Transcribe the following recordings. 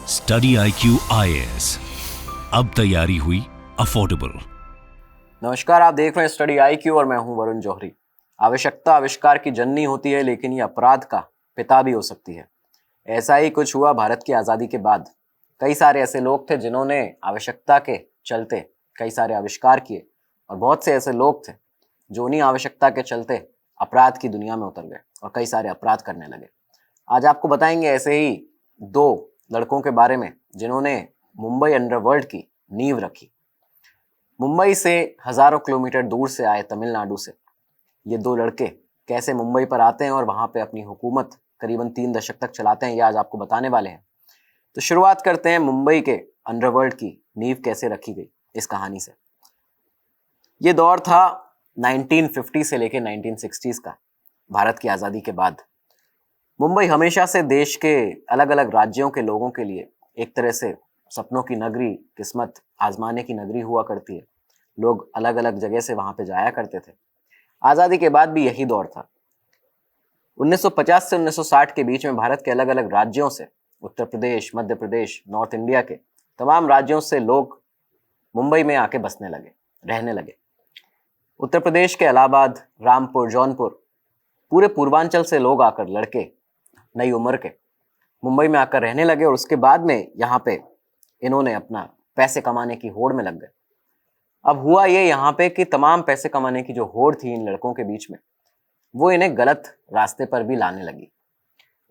Study IQ IAS, अब तैयारी हुई अफोर्डेबल। नमस्कार, आप देख रहे हैं स्टडी IQ और मैं हूं वरुण जौहरी। आवश्यकता आविष्कार की जननी होती है, लेकिन ये अपराध का पिता भी हो सकती है। ऐसा ही कुछ हुआ भारत की आज़ादी के बाद। कई सारे ऐसे लोग थे जिन्होंने आवश्यकता के चलते कई सारे आविष्कार किए, और बहुत से ऐसे लोग थे जो उन्हीं आवश्यकता के चलते अपराध की दुनिया में उतर गए और कई सारे अपराध करने लगे। आज आपको बताएंगे ऐसे ही दो लड़कों के बारे में जिन्होंने मुंबई अंडरवर्ल्ड की नींव रखी। मुंबई से हजारों किलोमीटर दूर से आए तमिलनाडु से ये दो लड़के कैसे मुंबई पर आते हैं और वहां पे अपनी हुकूमत करीबन 3 दशक तक चलाते हैं, ये आज आपको बताने वाले हैं। तो शुरुआत करते हैं मुंबई के अंडरवर्ल्ड की नींव कैसे रखी गई इस कहानी से। ये दौर था 1950 से लेकर 1960s का, भारत की आज़ादी के बाद। मुंबई हमेशा से देश के अलग अलग राज्यों के लोगों के लिए एक तरह से सपनों की नगरी, किस्मत आजमाने की नगरी हुआ करती है। लोग अलग अलग जगह से वहां पे जाया करते थे। आज़ादी के बाद भी यही दौर था। 1950 से 1960 के बीच में भारत के अलग अलग राज्यों से, उत्तर प्रदेश, मध्य प्रदेश, नॉर्थ इंडिया के तमाम राज्यों से लोग मुंबई में आके बसने लगे, रहने लगे। उत्तर प्रदेश के इलाहाबाद, रामपुर, जौनपुर, पूरे पूर्वांचल से लोग आकर, लड़के नई उम्र के, मुंबई में आकर रहने लगे। और उसके बाद में यहाँ पे इन्होंने अपना पैसे कमाने की होड़ में लग गए। अब हुआ ये यहाँ पे कि तमाम पैसे कमाने की जो होड़ थी इन लड़कों के बीच में, वो इन्हें गलत रास्ते पर भी लाने लगी।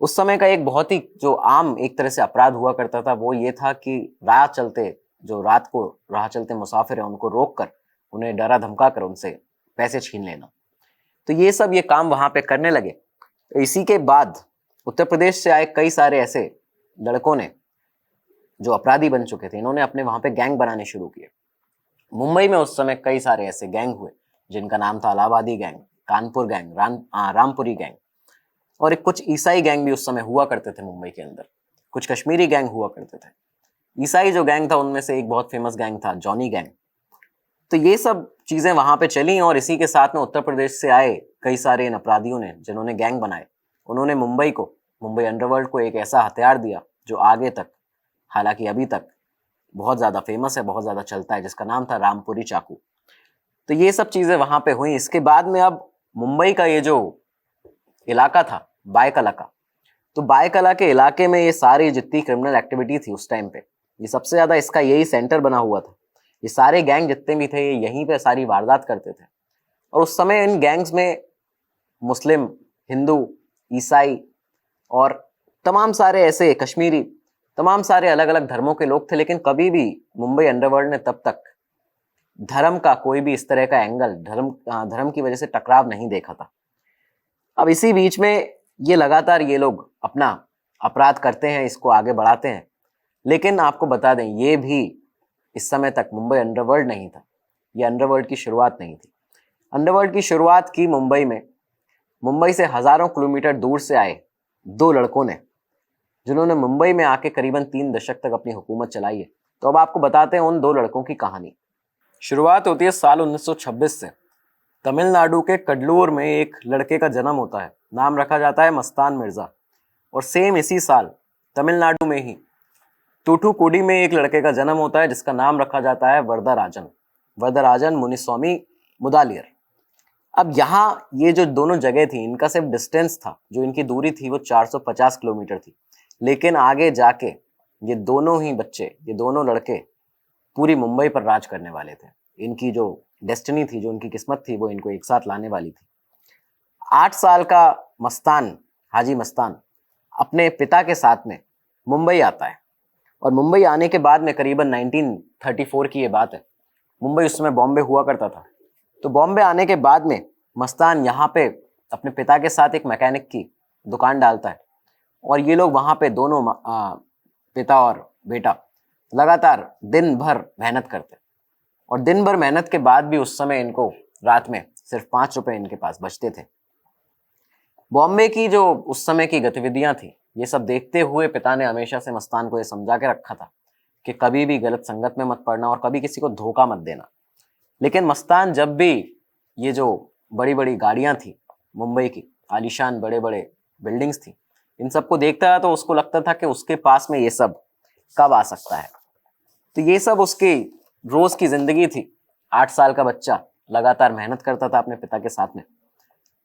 उस समय का एक बहुत ही जो आम एक तरह से अपराध हुआ करता था वो ये था कि राह चलते, जो रात को राह चलते मुसाफिर हैं उनको रोक कर, उन्हें डरा धमका कर उनसे पैसे छीन लेना। तो ये सब ये काम वहां पे करने लगे। तो इसी के बाद उत्तर प्रदेश से आए कई सारे ऐसे लड़कों ने जो अपराधी बन चुके थे, इन्होंने अपने वहां पे गैंग बनाने शुरू किए। मुंबई में उस समय कई सारे ऐसे गैंग हुए जिनका नाम था इलाहाबादी गैंग, कानपुर गैंग, रामपुरी गैंग, और एक कुछ ईसाई गैंग भी उस समय हुआ करते थे मुंबई के अंदर। कुछ कश्मीरी गैंग हुआ करते थे। ईसाई जो गैंग था उनमें से एक बहुत फेमस गैंग था जॉनी गैंग। तो ये सब चीजें वहां पे चली, और इसी के साथ में उत्तर प्रदेश से आए कई सारे इन अपराधियों ने, जिन्होंने गैंग बनाए, उन्होंने मुंबई अंडरवर्ल्ड को एक ऐसा हथियार दिया जो आगे तक, हालांकि अभी तक बहुत ज्यादा फेमस है, बहुत ज्यादा चलता है, जिसका नाम था रामपुरी चाकू। तो ये सब चीजें वहां पे हुई। इसके बाद में अब मुंबई का ये जो इलाका था, बायकला का, तो बायकला के इलाके में ये सारी जितनी क्रिमिनल एक्टिविटी थी उस टाइम पे, ये सबसे ज्यादा इसका यही सेंटर बना हुआ था। ये सारे गैंग जितने भी थे ये यहीं पे सारी वारदात करते थे। और उस समय इन गैंग्स में मुस्लिम, हिंदू, ईसाई और तमाम सारे ऐसे कश्मीरी, तमाम सारे अलग अलग धर्मों के लोग थे। लेकिन कभी भी मुंबई अंडरवर्ल्ड ने तब तक धर्म का कोई भी इस तरह का एंगल, धर्म की वजह से टकराव नहीं देखा था। अब इसी बीच में ये लगातार ये लोग अपना अपराध करते हैं, इसको आगे बढ़ाते हैं। लेकिन आपको बता दें, ये भी इस समय तक मुंबई अंडरवर्ल्ड नहीं था, ये अंडरवर्ल्ड की शुरुआत नहीं थी। अंडरवर्ल्ड की शुरुआत की मुंबई में, मुंबई से हजारों किलोमीटर दूर से आए दो लड़कों ने, जिन्होंने मुंबई में आके करीबन 3 दशक तक अपनी हुकूमत चलाई है। तो अब आपको बताते हैं उन दो लड़कों की कहानी। शुरुआत होती है साल 1926 से। तमिलनाडु के कडलूर में एक लड़के का जन्म होता है, नाम रखा जाता है मस्तान मिर्जा। और सेम इसी साल तमिलनाडु में ही तूथुकुडी में एक लड़के का जन्म होता है जिसका नाम रखा जाता है वरदराजन मुनिस्वामी मुदालियर। अब यहाँ ये जो दोनों जगह थी, इनका सिर्फ डिस्टेंस था, जो इनकी दूरी थी वो 450 किलोमीटर थी। लेकिन आगे जाके ये दोनों ही बच्चे, ये दोनों लड़के पूरी मुंबई पर राज करने वाले थे। इनकी जो डेस्टिनी थी, जो इनकी किस्मत थी, वो इनको एक साथ लाने वाली थी। 8 साल का मस्तान, हाजी मस्तान, अपने पिता के साथ में मुंबई आता है। और मुंबई आने के बाद में करीबन 1934 की ये बात है। मुंबई उस समय बॉम्बे हुआ करता था। तो बॉम्बे आने के बाद में मस्तान यहाँ पे अपने पिता के साथ एक मैकेनिक की दुकान डालता है। और ये लोग वहाँ पे दोनों पिता और बेटा लगातार दिन भर मेहनत करते। और दिन भर मेहनत के बाद भी उस समय इनको रात में सिर्फ 5 रुपए इनके पास बचते थे। बॉम्बे की जो उस समय की गतिविधियां थी, ये सब देखते हुए पिता ने हमेशा से मस्तान को ये समझा के रखा था कि कभी भी गलत संगत में मत पड़ना और कभी किसी को धोखा मत देना। लेकिन मस्तान जब भी ये जो बड़ी बड़ी गाड़ियां थी, मुंबई की आलीशान बड़े बड़े बिल्डिंग्स थी, इन सबको देखता था तो उसको लगता था कि उसके पास में ये सब कब आ सकता है। तो ये सब उसकी रोज की जिंदगी थी। 8 साल का बच्चा लगातार मेहनत करता था अपने पिता के साथ में।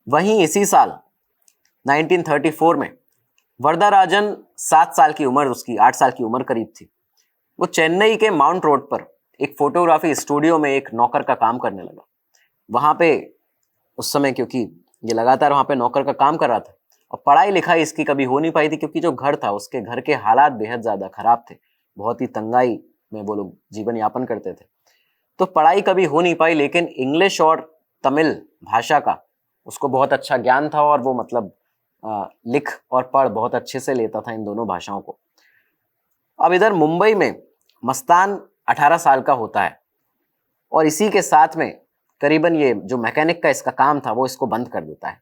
वहीं इसी साल 1934 में वरदराजन 7 साल की उम्र, उसकी 8 साल की उम्र करीब थी, वो चेन्नई के माउंट रोड पर एक फोटोग्राफी स्टूडियो में एक नौकर का काम करने लगा। वहां पे उस समय, क्योंकि ये लगातार वहां पे नौकर का काम कर रहा था और पढ़ाई लिखाई इसकी कभी हो नहीं पाई थी, क्योंकि जो घर था उसके घर के हालात बेहद ज्यादा खराब थे। बहुत ही तंगाई में वो लोग जीवन यापन करते थे। तो पढ़ाई कभी हो नहीं पाई, लेकिन इंग्लिश और तमिल भाषा का उसको बहुत अच्छा ज्ञान था और वो मतलब लिख और पढ़ बहुत अच्छे से लेता था इन दोनों भाषाओं को। अब इधर मुंबई में मस्तान 18 साल का होता है और इसी के साथ में करीबन ये जो मैकेनिक का इसका काम था वो इसको बंद कर देता है।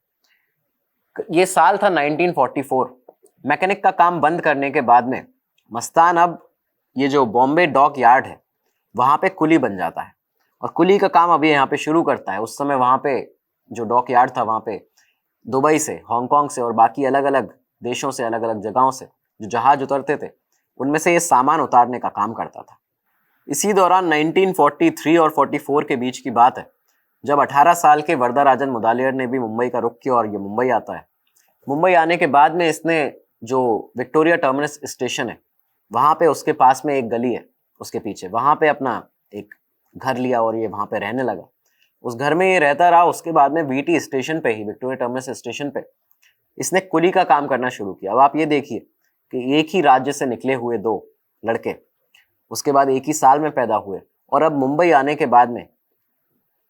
ये साल था 1944। मैकेनिक का काम बंद करने के बाद में मस्तान अब ये जो बॉम्बे डॉक यार्ड है वहां पे कुली बन जाता है और कुली का काम अभी यहाँ पे शुरू करता है। उस समय वहां पे जो डॉक यार्ड था वहां पे दुबई से, हांगकांग से और बाकी अलग अलग देशों से, अलग अलग जगहों से जो जहाज उतरते थे उनमें से ये सामान उतारने का काम करता था। इसी दौरान 1943 और 44 के बीच की बात है, जब 18 साल के वरदराजन मुदालियर ने भी मुंबई का रुख किया और ये मुंबई आता है। मुंबई आने के बाद में इसने जो विक्टोरिया टर्मिनस स्टेशन है वहां पे उसके पास में एक गली है, उसके पीछे वहां पे अपना एक घर लिया और ये वहां पे रहने लगा। उस घर में ये रहता रहा। उसके बाद में वीटी स्टेशन पे ही, विक्टोरिया टर्मिनस स्टेशन पे इसने कुली का काम करना शुरू किया। अब आप ये देखिए कि एक ही राज्य से निकले हुए दो लड़के उसके बाद एक ही साल में पैदा हुए और अब मुंबई आने के बाद में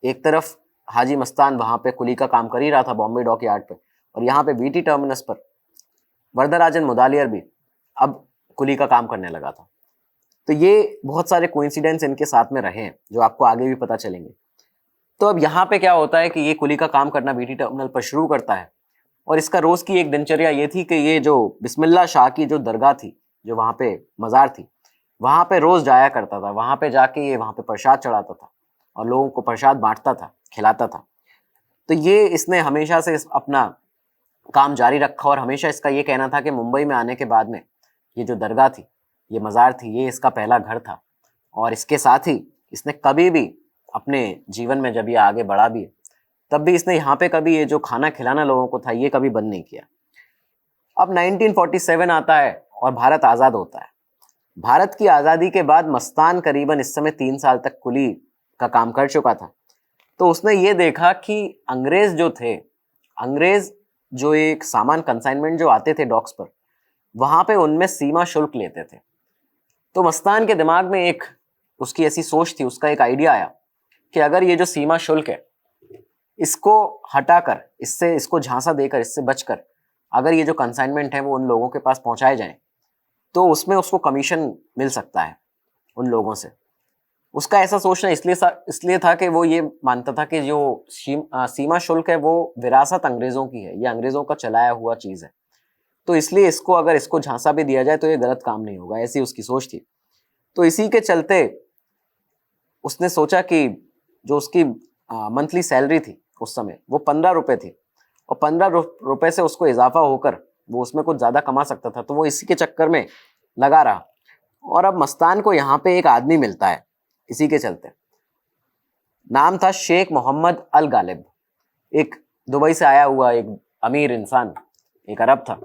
एक तरफ हाजी मस्तान वहां पे कुली का काम कर ही रहा था बॉम्बे डॉक यार्ड पे, और यहाँ पे वीटी टर्मिनस पर वरदराजन मुदालियर भी अब कुली का काम करने लगा था। तो ये बहुत सारे कोइंसिडेंस इनके साथ में रहे हैं जो आपको आगे भी पता चलेंगे। तो अब यहाँ पे क्या होता है कि ये कुली का काम करना वीटी टर्मिनल पर शुरू करता है और इसका रोज की एक दिनचर्या ये थी कि ये जो बिस्मिल्लाह शाह की जो दरगाह थी, जो वहाँ पे मज़ार थी, वहाँ पे रोज जाया करता था। वहाँ पे जाके ये वहाँ पे प्रसाद चढ़ाता था और लोगों को प्रसाद बांटता था, खिलाता था। तो ये इसने हमेशा से अपना काम जारी रखा और हमेशा इसका ये कहना था कि मुंबई में आने के बाद में ये जो दरगाह थी, ये मज़ार थी, ये इसका पहला घर था। और इसके साथ ही इसने कभी भी अपने जीवन में जब ये आगे बढ़ा भी तब भी इसने यहाँ पे कभी ये जो खाना खिलाना लोगों को था ये कभी बंद नहीं किया। अब 1947 आता है और भारत आज़ाद होता है। भारत की आज़ादी के बाद मस्तान करीबन इस समय 3 साल तक कुली का काम कर चुका था। तो उसने ये देखा कि अंग्रेज जो थे, अंग्रेज जो एक सामान कंसाइनमेंट जो आते थे डॉक्स पर, वहां पे उनमें सीमा शुल्क लेते थे। तो मस्तान के दिमाग में एक उसकी ऐसी सोच थी, उसका एक आइडिया आया कि अगर ये जो सीमा शुल्क है इसको हटाकर, इससे इसको झांसा देकर, इससे बचकर अगर ये जो कंसाइनमेंट है वो उन लोगों के पास पहुंचाए जाएं तो उसमें उसको कमीशन मिल सकता है उन लोगों से। उसका ऐसा सोचना इसलिए था कि वो ये मानता था कि जो सीमा शुल्क है वो विरासत अंग्रेजों की है, ये अंग्रेजों का चलाया हुआ चीज है। तो इसलिए इसको अगर इसको झांसा भी दिया जाए तो ये गलत काम नहीं होगा, ऐसी उसकी सोच थी। तो इसी के चलते उसने सोचा कि जो उसकी मंथली सैलरी थी उस समय वो 15 रुपए थी और 15 रुपए से उसको इजाफा होकर वो उसमें कुछ ज्यादा कमा सकता था। तो वो इसी के चक्कर में लगा रहा और अब मस्तान को यहाँ पे एक आदमी मिलता है इसी के चलते। नाम था शेख मोहम्मद अल गालिब, एक दुबई से आया हुआ एक अमीर इंसान, एक अरब था।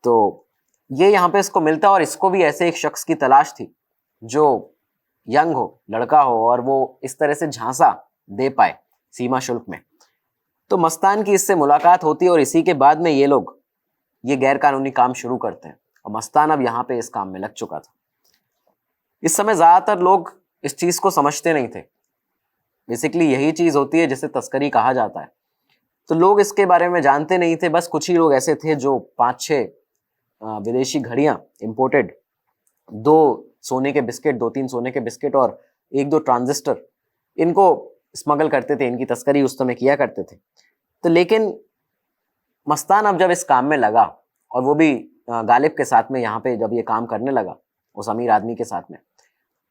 तो ये यहाँ पे इसको मिलता और इसको भी ऐसे एक शख्स की तलाश थी जो यंग हो, लड़का हो और वो इस तरह से झांसा दे पाए सीमा शुल्क में। तो मस्तान की इससे मुलाकात होती है और इसी के बाद में ये लोग ये गैर कानूनी काम शुरू करते हैं और मस्तान अब यहाँ पे इस काम में लग चुका था। इस समय ज्यादातर लोग इस चीज को समझते नहीं थे। बेसिकली यही चीज होती है जिसे तस्करी कहा जाता है। तो लोग इसके बारे में जानते नहीं थे। बस कुछ ही लोग ऐसे थे जो 5-6 विदेशी घड़ियां इंपोर्टेड, 2 सोने के बिस्किट, 2-3 सोने के बिस्किट और 1-2 ट्रांजिस्टर, इनको स्मगल करते थे, इनकी तस्करी उस समय किया करते थे। तो लेकिन मस्तान अब जब इस काम में लगा और वो भी गालिब के साथ में यहाँ पे जब ये काम करने लगा उस अमीर आदमी के साथ में,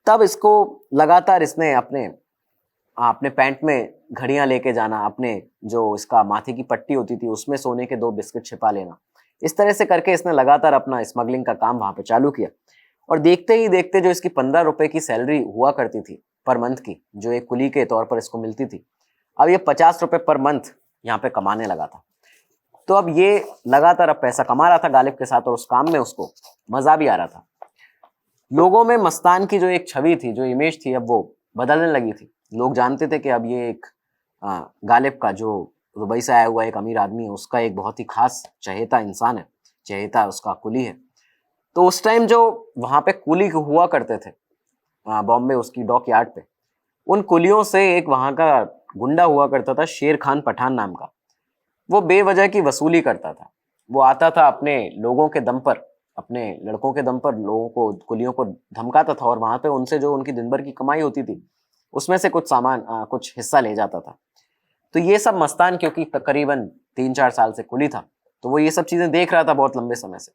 तब इसको लगातार इसने अपने पैंट में घड़ियां लेके जाना, अपने जो इसका माथे की पट्टी होती थी उसमें सोने के 2 बिस्किट छिपा लेना, इस तरह से करके इसने लगातार अपना स्मगलिंग का काम वहां पे चालू किया। और देखते ही देखते जो इसकी 15 रुपए की सैलरी हुआ करती थी पर मंथ की, जो एक कुली के तौर पर इसको मिलती थी, अब ये 50 रुपए पर मंथ यहाँ पे कमाने लगा था। तो अब ये लगातार अब पैसा कमा रहा था गालिब के साथ और उस काम में उसको मजा भी आ रहा था। लोगों में मस्तान की जो एक छवि थी, जो इमेज थी, अब वो बदलने लगी थी। लोग जानते थे कि अब ये एक गालिब का, जो दुबई से आया हुआ एक अमीर आदमी है, उसका एक बहुत ही खास चहेता इंसान है, चहेता उसका कुली है। तो उस टाइम जो वहाँ पे कुली हुआ करते थे बॉम्बे उसकी डॉक यार्ड पे, उन कुलियों से एक वहाँ का गुंडा हुआ करता था शेर खान पठान नाम का। वो बेवजह की वसूली करता था। वो आता था अपने लोगों के दम पर, अपने लड़कों के दम पर लोगों को, कुलियों को धमकाता था और वहां पे उनसे जो उनकी दिन भर की कमाई होती थी उसमें से कुछ सामान, कुछ हिस्सा ले जाता था। तो ये सब मस्तान, क्योंकि तकरीबन 3-4 साल से कुली था, तो वो ये सब चीजें देख रहा था बहुत लंबे समय से।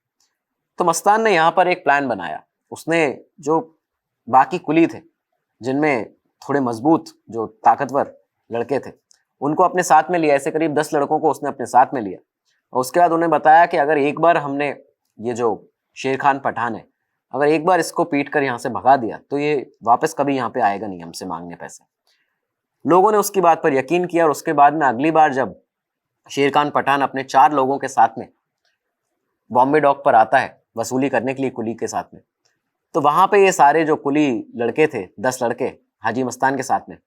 तो मस्तान ने यहाँ पर एक प्लान बनाया। उसने जो बाकी कुली थे, जिनमें थोड़े मजबूत, जो ताकतवर लड़के थे, उनको अपने साथ में लिया। ऐसे करीब 10 लड़कों को उसने अपने साथ में लिया और उसके बाद उन्हें बताया कि अगर एक बार हमने ये जो शेर खान पठान है, अगर एक बार इसको पीट कर यहाँ से भगा दिया तो ये वापस कभी यहाँ पे आएगा नहीं हमसे मांगने पैसे। लोगों ने उसकी बात पर यकीन किया और उसके बाद में अगली बार जब शेर खान पठान अपने 4 लोगों के साथ में बॉम्बे डॉक पर आता है वसूली करने के लिए कुली के साथ में, तो वहां पे ये सारे जो कुली लड़के थे, 10 लड़के हाजी मस्तान के साथ में,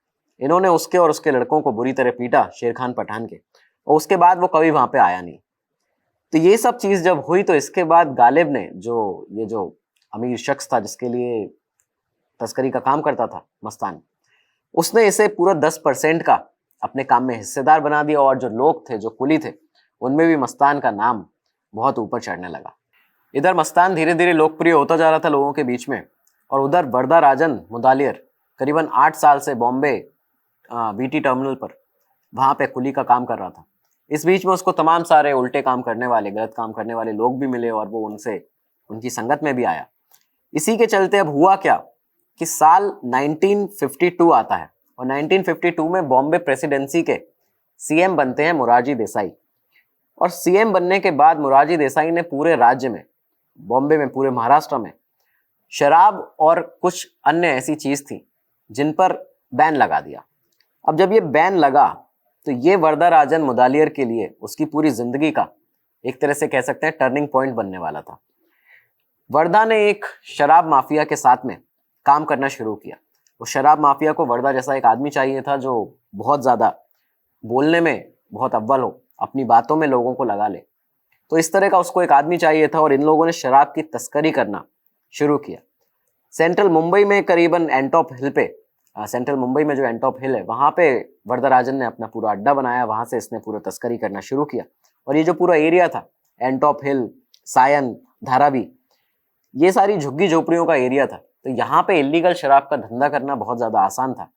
इन्होंने उसके और उसके लड़कों को बुरी तरह पीटा, शेर खान पठान के, और उसके बाद वो कभी वहां पे आया नहीं। तो ये सब चीज जब हुई तो इसके बाद गालिब ने, जो ये जो अमीर शख्स था जिसके लिए तस्करी का काम करता था मस्तान, उसने इसे पूरा 10% का अपने काम में हिस्सेदार बना दिया और जो लोग थे, जो कुली थे, उनमें भी मस्तान का नाम बहुत ऊपर चढ़ने लगा। इधर मस्तान धीरे धीरे लोकप्रिय होता जा रहा था लोगों के बीच में, और उधर वरदा राजन मुदालियर करीबन 8 साल से बॉम्बे वीटी टर्मिनल पर वहाँ पे कुली का काम कर रहा था। इस बीच में उसको तमाम सारे उल्टे काम करने वाले, गलत काम करने वाले लोग भी मिले और वो उनसे, उनकी संगत में भी आया। इसी के चलते अब हुआ क्या कि साल 1952 आता है और 1952 में बॉम्बे प्रेसिडेंसी के सीएम बनते हैं मोरारजी देसाई। और सीएम बनने के बाद मोरारजी देसाई ने पूरे राज्य में, बॉम्बे में, पूरे महाराष्ट्र में शराब और कुछ अन्य ऐसी चीज थी जिन पर बैन लगा दिया। अब जब ये बैन लगा तो ये वरदा राजन मुदालियर के लिए उसकी पूरी जिंदगी का एक तरह से कह सकते हैं टर्निंग पॉइंट बनने वाला था। वरदा ने एक शराब माफिया के साथ में काम करना शुरू किया। उस शराब माफिया को वरदा जैसा एक आदमी चाहिए था जो बहुत ज्यादा बोलने में बहुत अव्वल हो, अपनी बातों में लोगों को लगा ले। तो इस तरह का उसको एक आदमी चाहिए था और इन लोगों ने शराब की तस्करी करना शुरू किया। सेंट्रल मुंबई में करीबन एंटॉप हिल पे, सेंट्रल मुंबई में जो एंटॉप हिल है, वहां पे वरदराजन ने अपना पूरा अड्डा बनाया। वहां से इसने पूरा तस्करी करना शुरू किया और ये जो पूरा एरिया था, एंटॉप हिल, सायन, धारावी, ये सारी झुग्गी झोपड़ियों का एरिया था। तो यहाँ पे इलीगल शराब का धंधा करना बहुत ज्यादा आसान था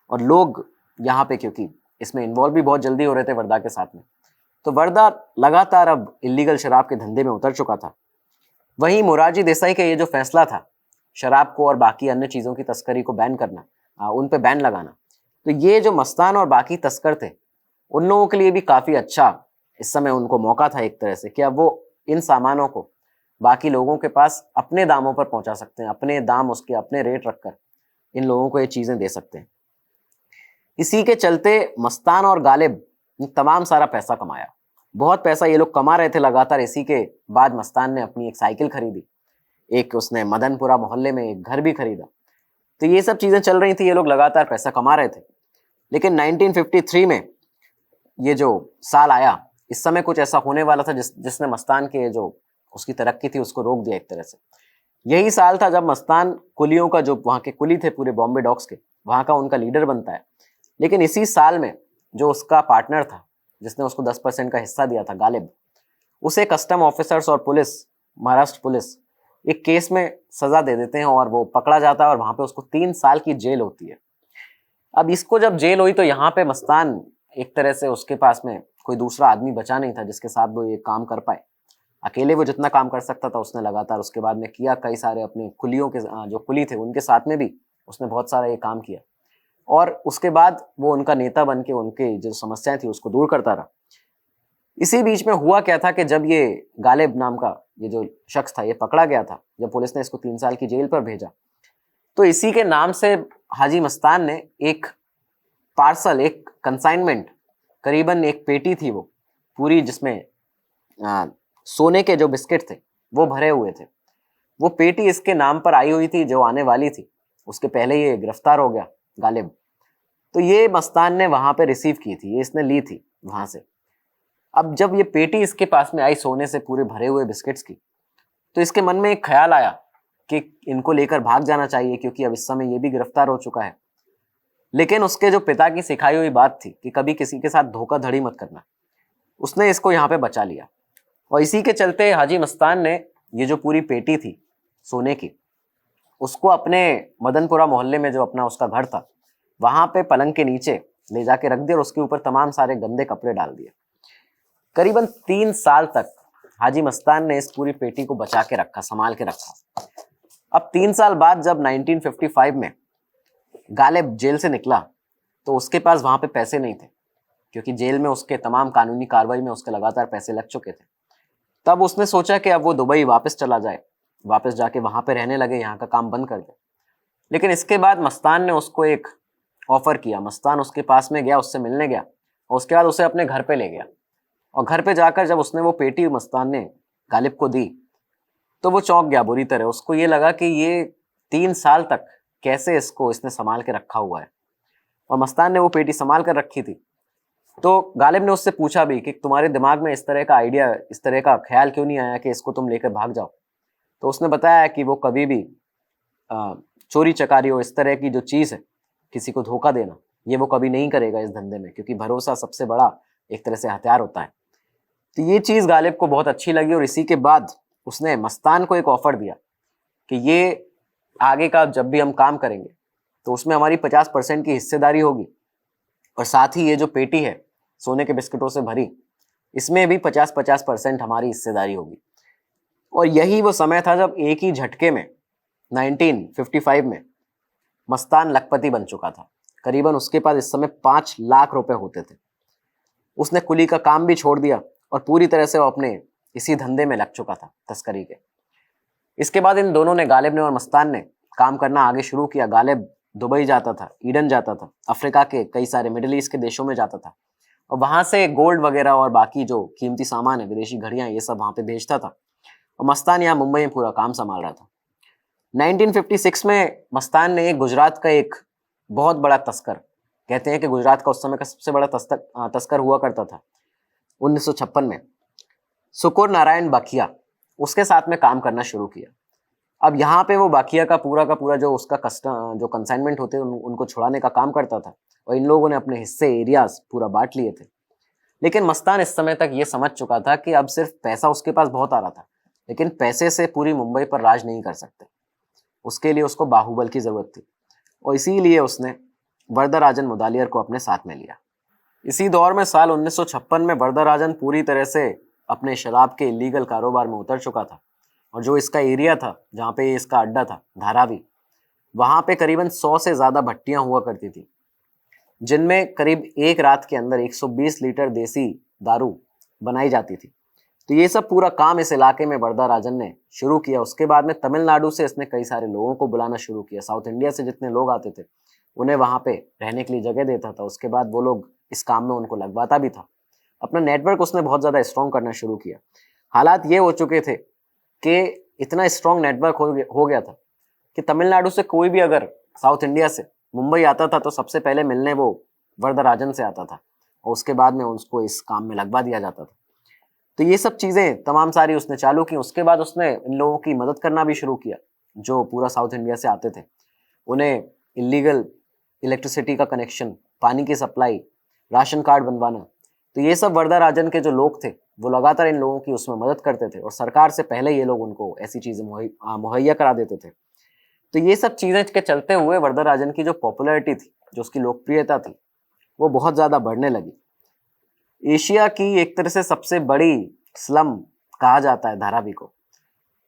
और लोग यहाँ पे, क्योंकि इसमें इन्वॉल्व भी बहुत जल्दी हो रहे थे वरदा के साथ में, तो वरदा लगातार अब इलीगल शराब के धंधे में उतर चुका था। वहीं मोरारजी देसाई का ये जो फैसला था शराब को और बाकी अन्य चीजों की तस्करी को बैन करना, उन पे बैन लगाना, तो ये जो मस्तान और बाकी तस्कर थे उन लोगों के लिए भी काफी अच्छा इस समय उनको मौका था एक तरह से कि अब वो इन सामानों को बाकी लोगों के पास अपने दामों पर पहुंचा सकते हैं, अपने दाम, उसके अपने रेट रखकर इन लोगों को ये चीजें दे सकते हैं। इसी के चलते मस्तान और गालिब ने तमाम सारा पैसा कमाया, बहुत पैसा ये लोग कमा रहे थे लगातार। इसी के बाद मस्तान ने अपनी एक साइकिल खरीदी, एक उसने मदनपुरा मोहल्ले में एक घर भी खरीदा। तो ये सब चीजें चल रही थी, ये लोग लगातार पैसा कमा रहे थे। लेकिन 1953 में ये जो साल आया, इस समय कुछ ऐसा होने वाला था जिसने मस्तान के जो उसकी तरक्की थी उसको रोक दिया एक तरह से। यही साल था जब मस्तान कुलियों का, जो वहाँ के कुली थे पूरे बॉम्बे डॉक्स के, वहाँ का उनका लीडर बनता है। लेकिन इसी साल में जो उसका पार्टनर था, जिसने उसको 10% का हिस्सा दिया था, गालिब, उसे कस्टम ऑफिसर्स और पुलिस, महाराष्ट्र पुलिस, एक केस में सजा दे देते हैं और वो पकड़ा जाता है और वहां पे उसको 3 साल की जेल होती है। अब इसको जब जेल हुई तो यहाँ पे मस्तान एक तरह से, उसके पास में कोई दूसरा आदमी बचा नहीं था जिसके साथ वो ये काम कर पाए। अकेले वो जितना काम कर सकता था उसने लगातार उसके बाद में किया। कई सारे अपने कुलियों के, जो कुली थे उनके साथ में भी उसने बहुत सारा ये काम किया और उसके बाद वो उनका नेता बन के उनके जो समस्याएं थी उसको दूर करता रहा। इसी बीच में हुआ क्या था कि जब ये गालिब नाम का ये जो शख्स था ये पकड़ा गया था, जब पुलिस ने इसको 3 साल की जेल पर भेजा, तो इसी के नाम से हाजी मस्तान ने एक पार्सल, एक कंसाइनमेंट, करीबन एक पेटी थी वो पूरी, जिसमें सोने के जो बिस्किट थे वो भरे हुए थे। वो पेटी इसके नाम पर आई हुई थी जो आने वाली थी, उसके पहले ये गिरफ्तार हो गया गालिब। तो ये मस्तान ने वहां पे रिसीव की थी, ये इसने ली थी वहां से। अब जब ये पेटी इसके पास में आई सोने से पूरे भरे हुए बिस्किट्स की, तो इसके मन में एक ख्याल आया कि इनको लेकर भाग जाना चाहिए, क्योंकि अब इस समय ये भी गिरफ्तार हो चुका है। लेकिन उसके जो पिता की सिखाई हुई बात थी कि कभी किसी के साथ धोखाधड़ी मत करना, उसने इसको यहाँ पे बचा लिया। और इसी के चलते हाजी मस्तान ने ये जो पूरी पेटी थी सोने की, उसको अपने मदनपुरा मोहल्ले में जो अपना उसका घर था वहां पे पलंग के नीचे ले जाके रख दिया और उसके ऊपर तमाम सारे गंदे कपड़े डाल दिए। करीबन 3 साल तक हाजी मस्तान ने इस पूरी पेटी को बचा के रखा, संभाल के रखा। अब 3 साल बाद जब 1955 में गालिब जेल से निकला, तो उसके पास वहां पे पैसे नहीं थे, क्योंकि जेल में उसके तमाम कानूनी कार्रवाई में उसके लगातार पैसे लग चुके थे। तब उसने सोचा कि अब वो दुबई वापस चला जाए, वापस जाके वहां पे रहने लगे, यहाँ का काम बंद कर दे। लेकिन इसके बाद मस्तान ने उसको एक ऑफर किया। मस्तान उसके पास में गया, उससे मिलने गया, और उसके बाद उसे अपने घर पे ले गया। और घर पे जाकर जब उसने वो पेटी मस्तान ने गालिब को दी, तो वो चौंक गया बुरी तरह। उसको ये लगा कि ये 3 साल तक कैसे इसने संभाल के रखा हुआ है, और मस्तान ने वो पेटी संभाल कर रखी थी। तो गालिब ने उससे पूछा भी कि तुम्हारे दिमाग में इस तरह का आइडिया, इस तरह का ख्याल क्यों नहीं आया कि इसको तुम लेकर भाग जाओ। तो उसने बताया कि वो कभी भी चोरी चकारी और इस तरह की जो चीज़ है, किसी को धोखा देना, ये वो कभी नहीं करेगा इस धंधे में, क्योंकि भरोसा सबसे बड़ा एक तरह से हथियार होता है। तो ये चीज़ गालिब को बहुत अच्छी लगी, और इसी के बाद उसने मस्तान को एक ऑफर दिया कि ये आगे का जब भी हम काम करेंगे तो उसमें हमारी 50% की हिस्सेदारी होगी, और साथ ही ये जो पेटी है सोने के बिस्किटों से भरी, इसमें भी 50-50% हमारी हिस्सेदारी होगी। और यही वो समय था जब एक ही झटके में 1955 में मस्तान लखपति बन चुका था। करीबन उसके पास इस समय 5 लाख रुपए होते थे। उसने कुली का काम भी छोड़ दिया और पूरी तरह से वो अपने इसी धंधे में लग चुका था, तस्करी के। इसके बाद इन दोनों ने, गालिब ने और मस्तान ने, काम करना आगे शुरू किया। गालिब दुबई जाता था, ईडन जाता था, अफ्रीका के कई सारे मिडिल ईस्ट के देशों में जाता था, और वहां से गोल्ड वगैरह और बाकी जो कीमती सामान है, विदेशी घड़ियां, ये सब वहां पे भेजता था। और मस्तान यहाँ मुंबई में पूरा काम संभाल रहा था। 1956 में मस्तान ने गुजरात का एक बहुत बड़ा तस्कर, कहते हैं कि गुजरात का उस समय का सबसे बड़ा तस्कर हुआ करता था 1956 में, सुकुर नारायण बाखिया, उसके साथ में काम करना शुरू किया। अब यहाँ पे वो बाखिया का पूरा जो उसका जो कंसाइनमेंट होते उनको छुड़ाने का काम करता था, और इन लोगों ने अपने हिस्से, एरियाज पूरा बांट लिए थे। लेकिन मस्तान इस समय तक ये समझ चुका था कि अब सिर्फ पैसा उसके पास बहुत आ रहा था, लेकिन पैसे से पूरी मुंबई पर राज नहीं कर सकते। उसके लिए उसको बाहुबल की जरूरत थी, और इसीलिए उसने वरदराजन मुदालियर को अपने साथ में लिया। इसी दौर में साल 1956 में वरदराजन पूरी तरह से अपने शराब के इलीगल कारोबार में उतर चुका था, और जो इसका एरिया था जहाँ पे इसका अड्डा था, धारावी, वहाँ पे करीबन 100 से ज़्यादा भट्टियाँ हुआ करती थी, जिनमें करीब एक रात के अंदर 120 लीटर देसी दारू बनाई जाती थी। तो ये सब पूरा काम इस इलाके में वरदराजन ने शुरू किया। उसके बाद में तमिलनाडु से इसने कई सारे लोगों को बुलाना शुरू किया। साउथ इंडिया से जितने लोग आते थे उन्हें वहाँ पे रहने के लिए जगह देता था। उसके बाद वो लोग इस काम में उनको लगवाता भी था। अपना नेटवर्क उसने बहुत ज़्यादा स्ट्रॉन्ग करना शुरू किया। हालात ये हो चुके थे कि इतना स्ट्रॉन्ग नेटवर्क हो गया था कि तमिलनाडु से कोई भी अगर साउथ इंडिया से मुंबई आता था तो सबसे पहले मिलने वो वरदराजन से आता था, और उसके बाद में उसको इस काम में लगवा दिया जाता था। तो ये सब चीज़ें तमाम सारी उसने चालू की। उसके बाद उसने इन लोगों की मदद करना भी शुरू किया जो पूरा साउथ इंडिया से आते थे। उन्हें इलीगल इलेक्ट्रिसिटी का कनेक्शन, पानी की सप्लाई, राशन कार्ड बनवाना। तो ये सब वरदराजन के जो लोग थे वो लगातार इन लोगों की उसमें मदद करते थे, और सरकार से पहले ये लोग उनको ऐसी चीज़ें मुहैया करा देते थे। तो ये सब चीज़ें के चलते हुए वरदराजन की जो पॉपुलैरिटी थी, जो उसकी लोकप्रियता थी, वो बहुत ज़्यादा बढ़ने लगी। एशिया की एक तरह से सबसे बड़ी स्लम कहा जाता है धारावी को।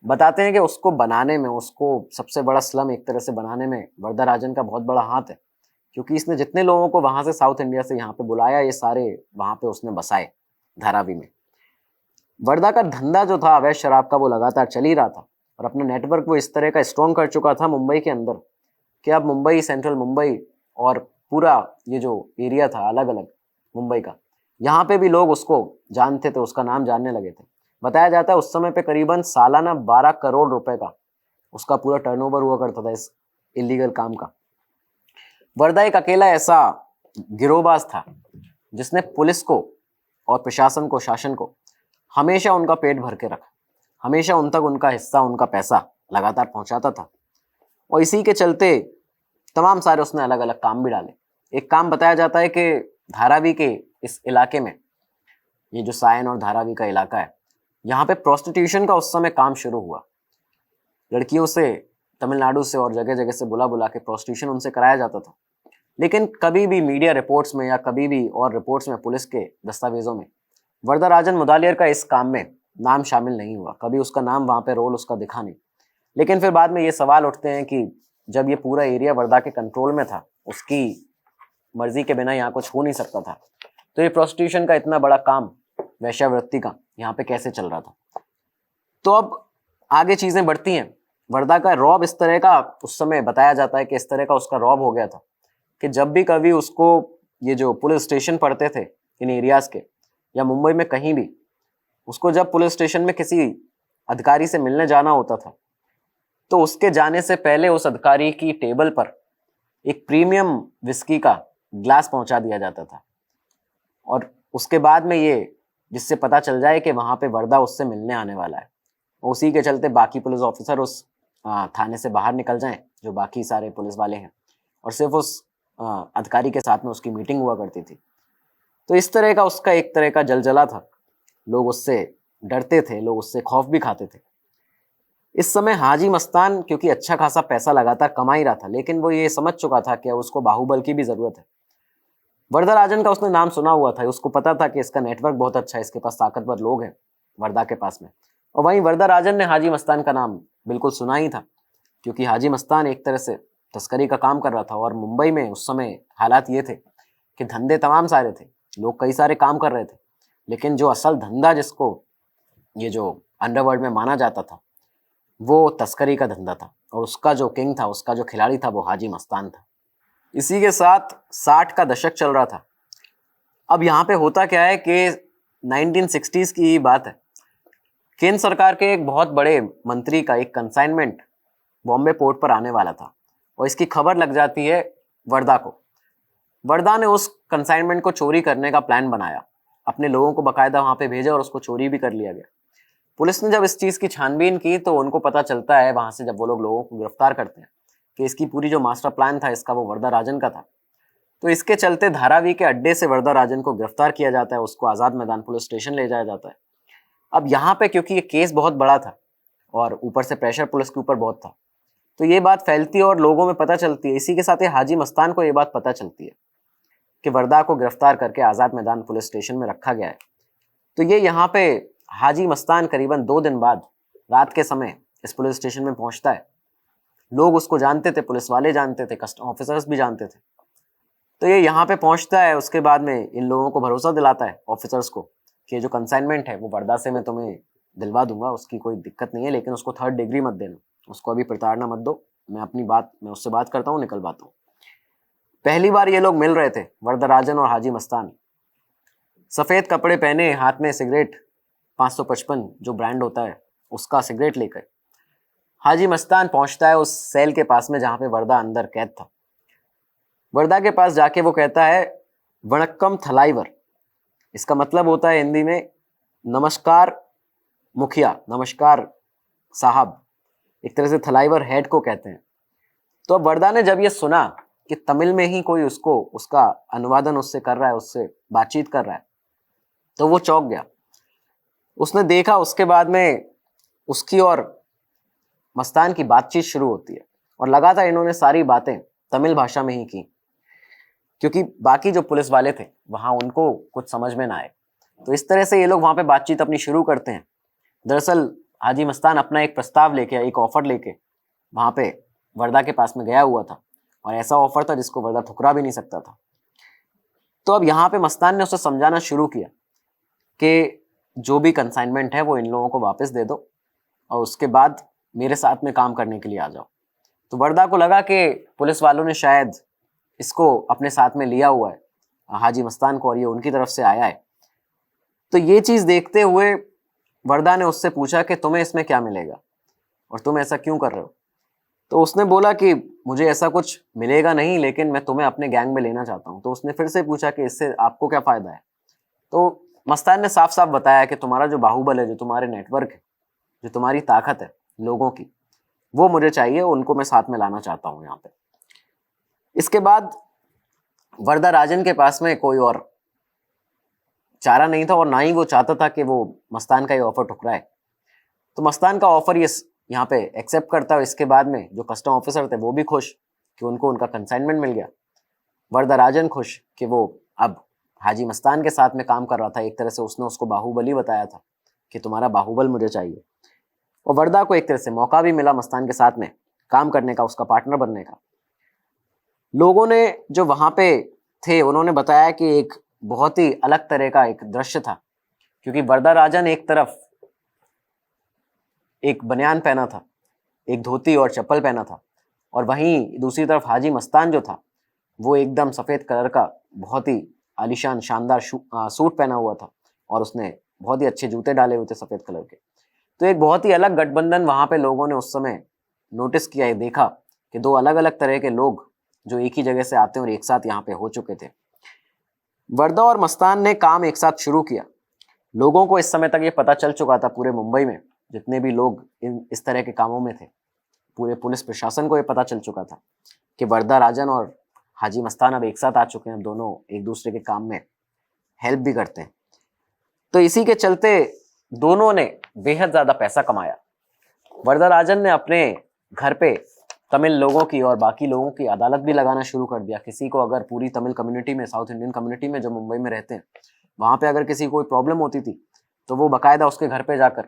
बताते हैं कि उसको बनाने में, उसको सबसे बड़ा स्लम एक तरह से बनाने में वरदराजन का बहुत बड़ा हाथ है, क्योंकि इसने जितने लोगों को वहां से साउथ इंडिया से यहाँ पे बुलाया, ये सारे वहां पे उसने बसाए धारावी में। वर्दा का धंधा जो था अवैध शराब का वो लगातार चल ही रहा था और अपना नेटवर्क वो इस तरह का स्ट्रॉन्ग कर चुका था मुंबई के अंदर कि अब मुंबई, सेंट्रल मुंबई और पूरा ये जो एरिया था अलग अलग मुंबई का, यहाँ पे भी लोग उसको जानते थे, उसका नाम जानने लगे थे। बताया जाता है उस समय पे करीबन सालाना 12 करोड़ रुपए का उसका पूरा टर्नओवर हुआ करता था इस इलीगल काम का। वर्दा एक अकेला ऐसा गिरोहबाज था जिसने पुलिस को और प्रशासन को, शासन को हमेशा उनका पेट भर के रखा, हमेशा उन तक उनका हिस्सा, उनका पैसा लगातार पहुंचाता था। और इसी के चलते तमाम सारे उसने अलग अलग काम भी डाले। एक काम बताया जाता है कि धारावी के इस इलाके में, ये जो सायन और धारावी का इलाका है, यहाँ पे प्रोस्टिट्यूशन का उस समय काम शुरू हुआ। लड़कियों से तमिलनाडु से और जगह जगह से बुला बुला के प्रोस्टिट्यूशन उनसे कराया जाता था। लेकिन कभी भी मीडिया रिपोर्ट्स में या कभी भी और रिपोर्ट्स में, पुलिस के दस्तावेजों में वरदराजन मुदालियर का इस काम में नाम शामिल नहीं हुआ। कभी उसका नाम वहाँ पे रोल उसका दिखा नहीं। लेकिन फिर बाद में ये सवाल उठते हैं कि जब ये पूरा एरिया वर्दा के कंट्रोल में था, उसकी मर्जी के बिना यहाँ कुछ हो नहीं सकता था, तो ये प्रोस्टिट्यूशन का इतना बड़ा काम, वेश्यावृत्ति का, यहाँ पे कैसे चल रहा था। तो अब आगे चीजें बढ़ती हैं। वर्दा का रौब इस तरह का उस समय बताया जाता है कि इस तरह का उसका रौब हो गया था कि जब भी कभी उसको ये जो पुलिस स्टेशन पड़ते थे इन एरियाज के, या मुंबई में कहीं भी, उसको जब पुलिस स्टेशन में किसी अधिकारी से मिलने जाना होता था तो उसके जाने से पहले उस अधिकारी की टेबल पर एक प्रीमियम विस्की का ग्लास पहुंचा दिया जाता था। और उसके बाद में ये जिससे पता चल जाए कि वहां पे वर्दा उससे मिलने आने वाला है, उसी के चलते बाकी पुलिस ऑफिसर उस थाने से बाहर निकल जाएं, जो बाकी सारे पुलिस वाले हैं, और सिर्फ उस अधिकारी के साथ में उसकी मीटिंग हुआ करती थी। तो इस तरह का उसका एक तरह का जलजला था। लोग उससे डरते थे, लोग उससे खौफ भी खाते थे। इस समय हाजी मस्तान क्योंकि अच्छा खासा पैसा लगातार कमा ही रहा था, लेकिन वो ये समझ चुका था कि उसको बाहुबल की भी जरूरत है। वरदराजन का उसने नाम सुना हुआ था, उसको पता था कि इसका नेटवर्क बहुत अच्छा है, इसके पास ताकतवर लोग हैं वर्दा के पास में। और वहीं वरदराजन ने हाजी मस्तान का नाम बिल्कुल सुना ही था, क्योंकि हाजी मस्तान एक तरह से तस्करी का काम कर रहा था। और मुंबई में उस समय हालात ये थे कि धंधे तमाम सारे थे, लोग कई सारे काम कर रहे थे, लेकिन जो असल धंधा जिसको ये जो अंडरवर्ल्ड में माना जाता था, वो तस्करी का धंधा था। और उसका जो किंग था, उसका जो खिलाड़ी था, वो हाजी मस्तान था। इसी के साथ 60 का दशक चल रहा था। अब यहाँ पे होता क्या है कि 1960s की बात है। केंद्र सरकार के एक बहुत बड़े मंत्री का एक कंसाइनमेंट बॉम्बे पोर्ट पर आने वाला था और इसकी खबर लग जाती है वर्दा को। वर्दा ने उस कंसाइनमेंट को चोरी करने का प्लान बनाया, अपने लोगों को बाकायदा वहां पे भेजा और उसको चोरी भी कर लिया गया। पुलिस ने जब इस चीज की छानबीन की तो उनको पता चलता है वहां से, जब वो लोगों को गिरफ्तार करते हैं, कि इसकी पूरी जो मास्टर प्लान था इसका, वो वरदराजन का था। तो इसके चलते धारावी के अड्डे से वरदराजन को गिरफ्तार किया जाता है, उसको आजाद मैदान पुलिस स्टेशन ले जाया जाता है। अब यहाँ पे क्योंकि ये केस बहुत बड़ा था और ऊपर से प्रेशर पुलिस के ऊपर बहुत था, तो ये बात फैलती है और लोगों में पता चलती है। इसी के साथ ही हाजी मस्तान को ये बात पता चलती है कि वर्दा को गिरफ्तार करके आजाद मैदान पुलिस स्टेशन में रखा गया है। तो ये यहाँ पे हाजी मस्तान करीबन 2 दिन बाद रात के समय इस पुलिस स्टेशन में पहुंचता है। लोग उसको जानते थे, पुलिस वाले जानते थे, कस्टम ऑफिसर्स भी जानते थे। तो ये यहाँ पे पहुंचता है, उसके बाद में इन लोगों को भरोसा दिलाता है, ऑफिसर्स को, कि जो कंसाइनमेंट है वो वर्दा से मैं तुम्हें दिलवा दूंगा, उसकी कोई दिक्कत नहीं है, लेकिन उसको 3rd डिग्री मत देना, उसको अभी प्रताड़ना मत दो, मैं उससे बात करता हूँ, निकलवाता हूँ। पहली बार ये लोग मिल रहे थे, वरदराजन और हाजी मस्तान। सफेद कपड़े पहने, हाथ में सिगरेट, 555 जो ब्रांड होता है उसका सिगरेट लेकर हाजी मस्तान पहुंचता है उस सेल के पास में जहां पे वर्दा अंदर कैद था। वर्दा के पास जाके वो कहता है, वणक्कम थलाइवर। इसका मतलब होता है हिंदी में नमस्कार मुखिया, नमस्कार साहब। एक तरह से थलाइवर हेड को कहते हैं। तो अब वर्दा ने जब ये सुना कि तमिल में ही कोई उसको उसका अनुवादन उससे कर रहा है, उससे बातचीत कर रहा है, तो वो चौंक गया। उसने देखा, उसके बाद में उसकी और मस्तान की बातचीत शुरू होती है और लगातार इन्होंने सारी बातें तमिल भाषा में ही की, क्योंकि बाकी जो पुलिस वाले थे वहां उनको कुछ समझ में ना आए। तो इस तरह से ये लोग वहां पे बातचीत अपनी शुरू करते हैं। दरअसल हाजी मस्तान अपना एक प्रस्ताव लेके, एक ऑफर लेके वहां पे वर्दा के पास में गया हुआ था, और ऐसा ऑफर था जिसको वर्दा ठुकरा भी नहीं सकता था। तो अब यहाँ पे मस्तान ने उसे समझाना शुरू किया कि जो भी कंसाइनमेंट है वो इन लोगों को वापस दे दो और उसके बाद मेरे साथ में काम करने के लिए आ जाओ। तो वर्दा को लगा कि पुलिस वालों ने शायद इसको अपने साथ में लिया हुआ है, हाजी मस्तान को, और ये उनकी तरफ से आया है। तो ये चीज़ देखते हुए वर्दा ने उससे पूछा कि तुम्हें इसमें क्या मिलेगा और तुम ऐसा क्यों कर रहे हो। तो उसने बोला कि मुझे ऐसा कुछ मिलेगा नहीं, लेकिन मैं तुम्हें अपने गैंग में लेना चाहता हूँ। तो उसने फिर से पूछा कि इससे आपको क्या फ़ायदा है। तो मस्तान ने साफ साफ बताया कि तुम्हारा जो बाहुबल है, जो तुम्हारे नेटवर्क है, जो तुम्हारी ताकत है लोगों की, वो मुझे चाहिए, उनको मैं साथ में लाना चाहता हूँ यहाँ पे। इसके बाद वर्दा राजन के पास में कोई और चारा नहीं था और ना ही वो चाहता था कि वो मस्तान का ये ऑफर ठुकराए। तो मस्तान का ऑफर ये यहाँ पे एक्सेप्ट करता है। इसके बाद में जो कस्टम ऑफिसर थे वो भी खुश कि उनको उनका कंसाइनमेंट मिल गया। वर्दा राजन खुश कि वो अब हाजी मस्तान के साथ में काम कर रहा था। एक तरह से उसने उसको बाहुबली बताया था कि तुम्हारा बाहुबल मुझे चाहिए, और वर्दा को एक तरह से मौका भी मिला मस्तान के साथ में काम करने का, उसका पार्टनर बनने का। लोगों ने जो वहाँ पे थे उन्होंने बताया कि एक बहुत ही अलग तरह का एक दृश्य था, क्योंकि वर्दा राजन एक तरफ एक बनियान पहना था, एक धोती और चप्पल पहना था, और वहीं दूसरी तरफ हाजी मस्तान जो था वो एकदम सफ़ेद कलर का बहुत ही आलीशान शानदार सूट पहना हुआ था, और उसने बहुत ही अच्छे जूते डाले हुए थे सफ़ेद कलर के। तो एक बहुत ही अलग गठबंधन वहाँ पे लोगों ने उस समय नोटिस किया है, देखा कि दो अलग अलग तरह के लोग जो एक ही जगह से आते हैं और एक साथ यहाँ पे हो चुके थे। वर्दा और मस्तान ने काम एक साथ शुरू किया। लोगों को इस समय तक ये पता चल चुका था, पूरे मुंबई में जितने भी लोग इस तरह के कामों में थे, पूरे पुलिस प्रशासन को ये पता चल चुका था कि वर्दा राजन और हाजी मस्तान अब एक साथ आ चुके हैं, दोनों एक दूसरे के काम में हेल्प भी करते हैं। तो इसी के चलते दोनों ने बेहद ज़्यादा पैसा कमाया। वर्दा राजन ने अपने घर पे तमिल लोगों की और बाकी लोगों की अदालत भी लगाना शुरू कर दिया। किसी को अगर पूरी तमिल कम्युनिटी में, साउथ इंडियन कम्युनिटी में जो मुंबई में रहते हैं, वहाँ पे अगर किसी को कोई प्रॉब्लम होती थी तो वो बाकायदा उसके घर पे जाकर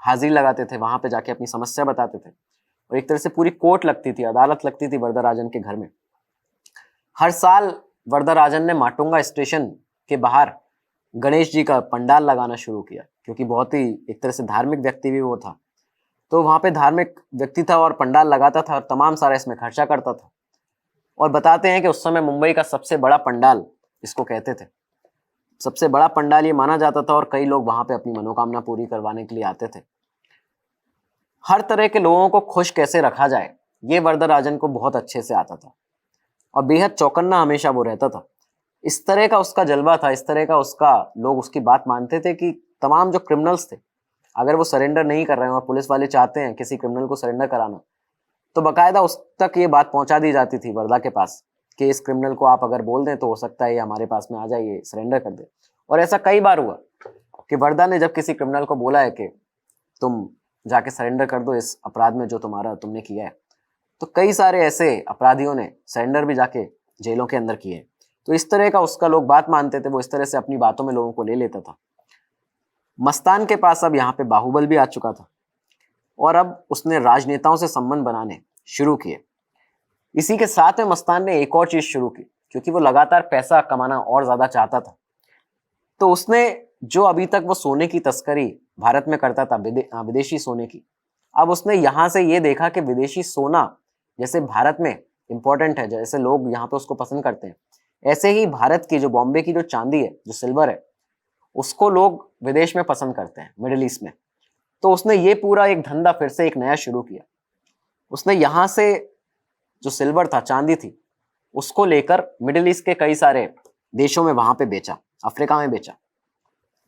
हाजिरी लगाते थे, वहाँ पे जाके अपनी समस्या बताते थे, और एक तरह से पूरी कोर्ट लगती थी, अदालत लगती थी वर्दा राजन के घर में। हर साल वर्दा राजन ने माटुंगा स्टेशन के बाहर गणेश जी का पंडाल लगाना शुरू किया, क्योंकि बहुत ही एक तरह से धार्मिक व्यक्ति भी वो था। तो वहाँ पे धार्मिक व्यक्ति था और पंडाल लगाता था और तमाम सारा इसमें खर्चा करता था। और बताते हैं कि उस समय मुंबई का सबसे बड़ा पंडाल इसको कहते थे, सबसे बड़ा पंडाल ये माना जाता था, और कई लोग वहाँ पे अपनी मनोकामना पूरी करवाने के लिए आते थे। हर तरह के लोगों को खुश कैसे रखा जाए ये वर्दा राजन को बहुत अच्छे से आता था, और बेहद चौकन्ना हमेशा वो रहता था। इस तरह का उसका जलवा था, इस तरह का उसका, लोग उसकी बात मानते थे कि तमाम जो क्रिमिनल्स थे, अगर वो सरेंडर नहीं कर रहे हैं और पुलिस वाले चाहते हैं किसी क्रिमिनल को सरेंडर कराना, तो बाकायदा उस तक ये बात पहुंचा दी जाती थी वर्दा के पास कि इस क्रिमिनल को आप अगर बोल दें तो हो सकता है ये हमारे पास में आ जाए, ये सरेंडर कर दे। और ऐसा कई बार हुआ कि वर्दा ने जब किसी क्रिमिनल को बोला है कि तुम जाके सरेंडर कर दो इस अपराध में जो तुमने किया है, तो कई सारे ऐसे अपराधियों ने सरेंडर भी जाके जेलों के अंदर किए। तो इस तरह का उसका लोग बात मानते थे, वो इस तरह से अपनी बातों में लोगों को ले लेता था। मस्तान के पास अब यहाँ पे बाहुबल भी आ चुका था, और अब उसने राजनेताओं से संबंध बनाने शुरू किए। इसी के साथ में मस्तान ने एक और चीज शुरू की, क्योंकि वो लगातार पैसा कमाना और ज्यादा चाहता था। तो उसने जो अभी तक वो सोने की तस्करी भारत में करता था, विदेशी सोने की, अब उसने यहाँ से ये देखा कि विदेशी सोना जैसे भारत में इंपॉर्टेंट है, जैसे लोग यहाँ पे उसको पसंद करते हैं, ऐसे ही भारत की जो बॉम्बे की जो चांदी है, जो सिल्वर है, उसको लोग विदेश में पसंद करते हैं, मिडिल ईस्ट में। तो उसने ये पूरा एक धंधा फिर से एक नया शुरू किया। उसने यहाँ से जो सिल्वर था, चांदी थी, उसको लेकर मिडिल ईस्ट के कई सारे देशों में वहां पे बेचा, अफ्रीका में बेचा।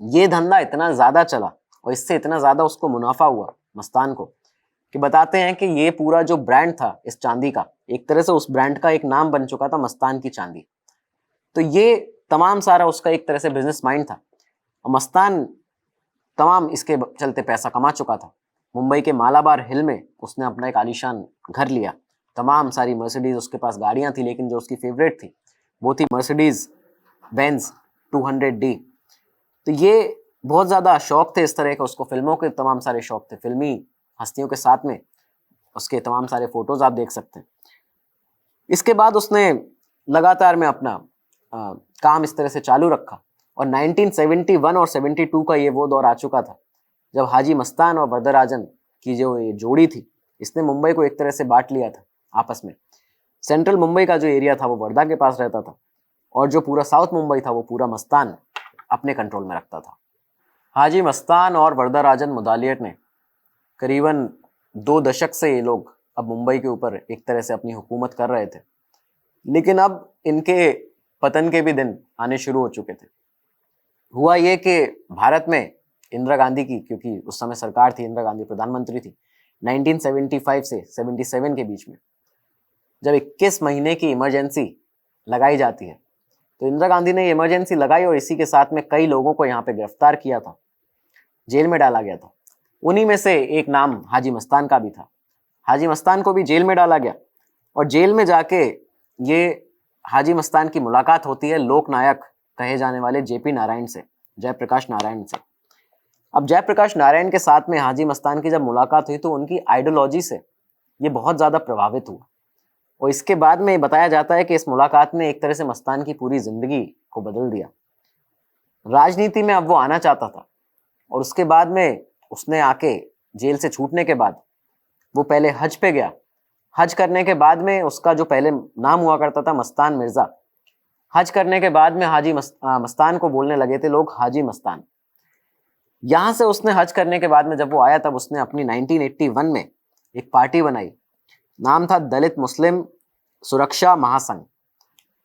ये धंधा इतना ज्यादा चला और इससे इतना ज्यादा उसको मुनाफा हुआ मस्तान को, कि बताते हैं कि ये पूरा जो ब्रांड था इस चांदी का, एक तरह से उस ब्रांड का एक नाम बन चुका था, मस्तान की चांदी। तो ये तमाम सारा उसका एक तरह से बिजनेस माइंड था, और मस्तान तमाम इसके चलते पैसा कमा चुका था। मुंबई के मालाबार हिल में उसने अपना एक आलीशान घर लिया, तमाम सारी मर्सिडीज उसके पास गाड़ियां थी, लेकिन जो उसकी फेवरेट थी वो थी मर्सिडीज बेंज 200D। तो ये बहुत ज़्यादा शौक थे इस तरह के उसको, फिल्मों के तमाम सारे शौक थे, फिल्मी हस्तियों के साथ में उसके तमाम सारे फोटोज आप देख सकते हैं। इसके बाद उसने लगातार में अपना काम इस तरह से चालू रखा और 1971 और 72 का ये वो दौर आ चुका था जब हाजी मस्तान और वरदराजन की जो ये जोड़ी थी, इसने मुंबई को एक तरह से बांट लिया था आपस में। सेंट्रल मुंबई का जो एरिया था वो वर्धा के पास रहता था और जो पूरा साउथ मुंबई था वो पूरा मस्तान अपने कंट्रोल में रखता था। हाजी मस्तान और वरदराजन मुदालियर ने करीबन 2 दशक से ये लोग अब मुंबई के ऊपर एक तरह से अपनी हुकूमत कर रहे थे, लेकिन अब इनके पतन के भी दिन आने शुरू हो चुके थे। हुआ ये कि भारत में इंदिरा गांधी की, क्योंकि उस समय सरकार थी, इंदिरा गांधी प्रधानमंत्री थी, 1975 से 77 के बीच में जब 21 महीने की इमरजेंसी लगाई जाती है, तो इंदिरा गांधी ने ये इमरजेंसी लगाई और इसी के साथ में कई लोगों को यहाँ पे गिरफ्तार किया था, जेल में डाला गया था। उन्हीं में से एक नाम हाजी मस्तान का भी था। हाजी मस्तान को भी जेल में डाला गया और जेल में जाके ये हाजी मस्तान की मुलाकात होती है लोकनायक कहे जाने वाले जेपी नारायण से, जयप्रकाश नारायण से। अब जयप्रकाश नारायण के साथ में हाजी मस्तान की जब मुलाकात हुई तो उनकी आइडियोलॉजी से ये बहुत ज़्यादा प्रभावित हुआ और इसके बाद में बताया जाता है कि इस मुलाकात ने एक तरह से मस्तान की पूरी जिंदगी को बदल दिया। राजनीति में अब वो आना चाहता था और उसके बाद में उसने आके जेल से छूटने के बाद वो पहले हज पे गया। हज करने के बाद में उसका जो पहले नाम हुआ करता था मस्तान मिर्जा, हज करने के बाद में हाजी मस्तान को बोलने लगे थे लोग हाजी मस्तान। यहाँ से उसने हज करने के बाद में जब वो आया तब उसने अपनी 1981 में एक पार्टी बनाई, नाम था दलित मुस्लिम सुरक्षा महासंघ।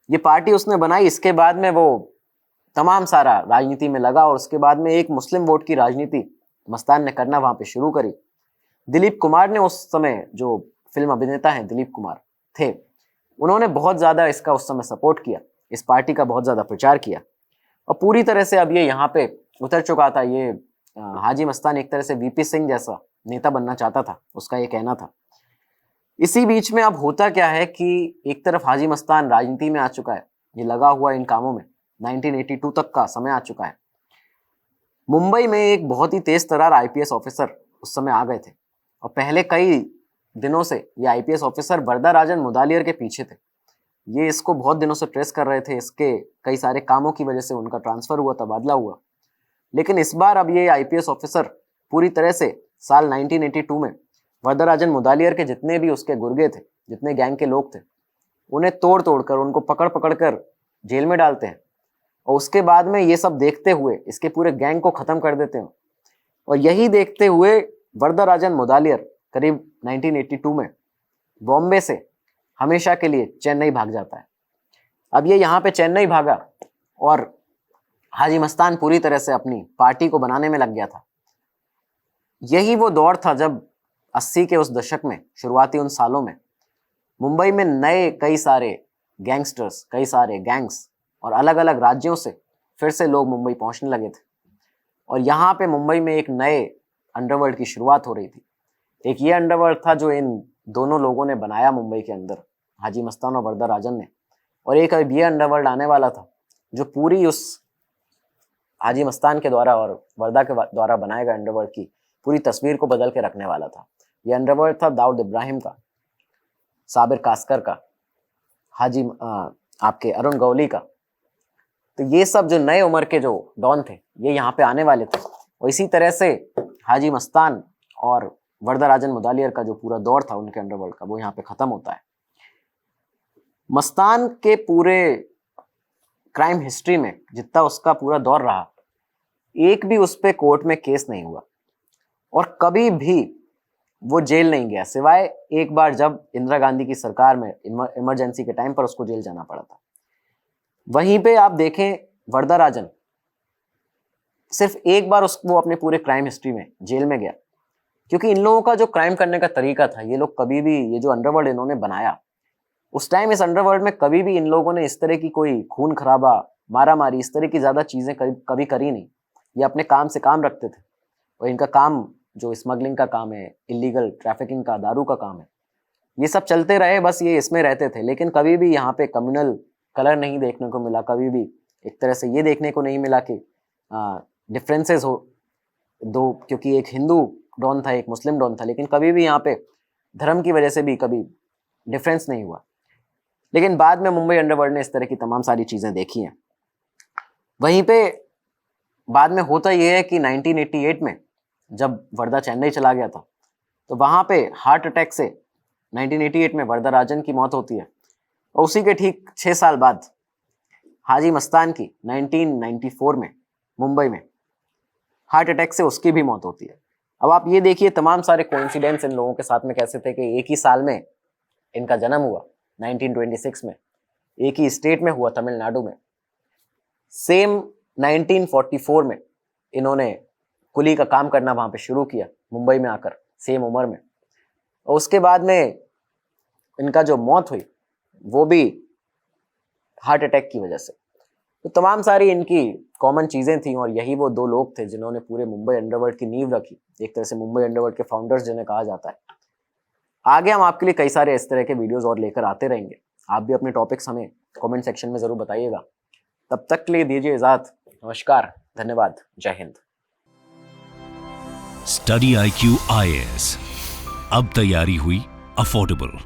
ये पार्टी उसने बनाई, इसके बाद में वो तमाम सारा राजनीति में लगा और उसके बाद में एक मुस्लिम वोट की राजनीति मस्तान ने करना वहां पे शुरू करी। दिलीप कुमार ने उस समय, जो फिल्म अभिनेता हैं दिलीप कुमार थे, उन्होंने बहुत ज़्यादा इसका उस समय सपोर्ट किया, इस पार्टी का बहुत ज़्यादा प्रचार किया और पूरी तरह से अब ये यहाँ पे उतर चुका था। ये हाजी मस्तान एक तरह से वीपी सिंह जैसा नेता बनना चाहता था, उसका ये कहना था। इसी बीच में अब होता क्या है कि एक तरफ हाजी मस्तान राजनीति में आ चुका है, ये लगा हुआ इन कामों में, 1982 तक का समय आ चुका है। मुंबई में एक बहुत ही तेज तर्रार आईपीएस ऑफिसर उस समय आ गए थे और पहले कई दिनों से ये आईपीएस ऑफिसर वरदराजन मुदालियर के पीछे थे। ये इसको बहुत दिनों से ट्रेस कर रहे थे, इसके कई सारे कामों की वजह से उनका ट्रांसफर हुआ, तबादला हुआ। लेकिन इस बार अब ये आईपीएस ऑफिसर पूरी तरह से साल 1982 में वरदराजन मुदालियर के जितने भी उसके गुर्गे थे, जितने गैंग के लोग थे, उन्हें तोड़ तोड़ कर, उनको पकड़ पकड़ कर जेल में डालते हैं और उसके बाद में ये सब देखते हुए इसके पूरे गैंग को खत्म कर देते हैं। और यही देखते हुए वरदराजन मुदालियर करीब 1982 में बॉम्बे से हमेशा के लिए चेन्नई भाग जाता है। अब ये यहाँ पे चेन्नई भागा और हाजी मस्तान पूरी तरह से अपनी पार्टी को बनाने में लग गया था। यही वो दौर था जब 80 के उस दशक में, शुरुआती उन सालों में मुंबई में नए कई सारे गैंगस्टर्स, कई सारे गैंग्स और अलग अलग राज्यों से फिर से लोग मुंबई पहुंचने लगे थे और यहाँ पे मुंबई में एक नए अंडरवर्ल्ड की शुरुआत हो रही थी। एक ये अंडरवर्ल्ड था जो इन दोनों लोगों ने बनाया मुंबई के अंदर, हाजी मस्तान और वरदराजन ने, और एक अब ये अंडरवर्ल्ड आने वाला था जो पूरी उस हाजी मस्तान के द्वारा और वर्दा के द्वारा बनाए गए अंडरवर्ल्ड की पूरी तस्वीर को बदल के रखने वाला था। ये अंडरवर्ल्ड था दाऊद इब्राहिम का, साबिर कास्कर का, आपके अरुण गौली का। तो ये सब जो नए उम्र के जो डॉन थे ये यहाँ पे आने वाले थे और इसी तरह से हाजी मस्तान और वरदराजन मुदालियर का जो पूरा दौर था उनके अंडरवर्ल्ड का, वो यहाँ पे खत्म होता है। मस्तान के पूरे क्राइम हिस्ट्री में जितना उसका पूरा दौर रहा, एक भी उस पे कोर्ट में केस नहीं हुआ और कभी भी वो जेल नहीं गया, सिवाय एक बार जब इंदिरा गांधी की सरकार में इमरजेंसी के टाइम पर उसको जेल जाना पड़ा था। वहीं पे आप देखें वरदराजन सिर्फ एक बार वो अपने पूरे क्राइम हिस्ट्री में जेल में गया, क्योंकि इन लोगों का जो क्राइम करने का तरीका था, ये लोग कभी भी, ये जो अंडरवर्ल्ड इन्होंने बनाया उस टाइम, इस अंडरवर्ल्ड में कभी भी इन लोगों ने इस तरह की कोई खून खराबा, मारा मारी, इस तरह की ज्यादा चीजें कभी करी नहीं। ये अपने काम से काम रखते थे और इनका काम जो स्मगलिंग का काम है, इलीगल ट्रैफिकिंग का, दारू का काम है, ये सब चलते रहे, बस ये इसमें रहते थे। लेकिन कभी भी यहाँ पे कम्युनल कलर नहीं देखने को मिला, कभी भी एक तरह से ये देखने को नहीं मिला कि डिफरेंसेस हो दो, क्योंकि एक हिंदू डॉन था, एक मुस्लिम डॉन था, लेकिन कभी भी यहाँ पे धर्म की वजह से भी कभी डिफरेंस नहीं हुआ। लेकिन बाद में मुंबई अंडरवर्ल्ड ने इस तरह की तमाम सारी चीज़ें देखी हैं। वहीं पे बाद में होता यह है कि 1988 में जब वर्धा चेन्नई चला गया था तो वहाँ पे हार्ट अटैक से 1988 में वरदराजन की मौत होती है और उसी के ठीक 6 साल बाद हाजी मस्तान की 1994 में मुंबई में हार्ट अटैक से उसकी भी मौत होती है। अब आप ये देखिए तमाम सारे कोइंसिडेंस इन लोगों के साथ में कैसे थे कि एक ही साल में इनका जन्म हुआ 1926 में, एक ही स्टेट में हुआ तमिलनाडु में, सेम 1944 में इन्होंने कुली का काम करना वहाँ पे शुरू किया मुंबई में आकर सेम उम्र में, और उसके बाद में इनका जो मौत हुई वो भी हार्ट अटैक की वजह से। तो तमाम सारी इनकी कॉमन चीज़ें थी और यही वो दो लोग थे जिन्होंने पूरे मुंबई अंडरवर्ल्ड की नींव रखी, एक तरह से मुंबई अंडरवर्ल्ड के फाउंडर्स जिन्हें कहा जाता है। आगे हम आपके लिए कई सारे इस तरह के वीडियोस और लेकर आते रहेंगे। आप भी अपने टॉपिक्स हमें कमेंट सेक्शन में ज़रूर बताइएगा। तब तक के लिए दीजिए इजाज़त। नमस्कार, धन्यवाद, जय हिंद। स्टडी IQ IAS, अब तैयारी हुई अफोर्डेबल।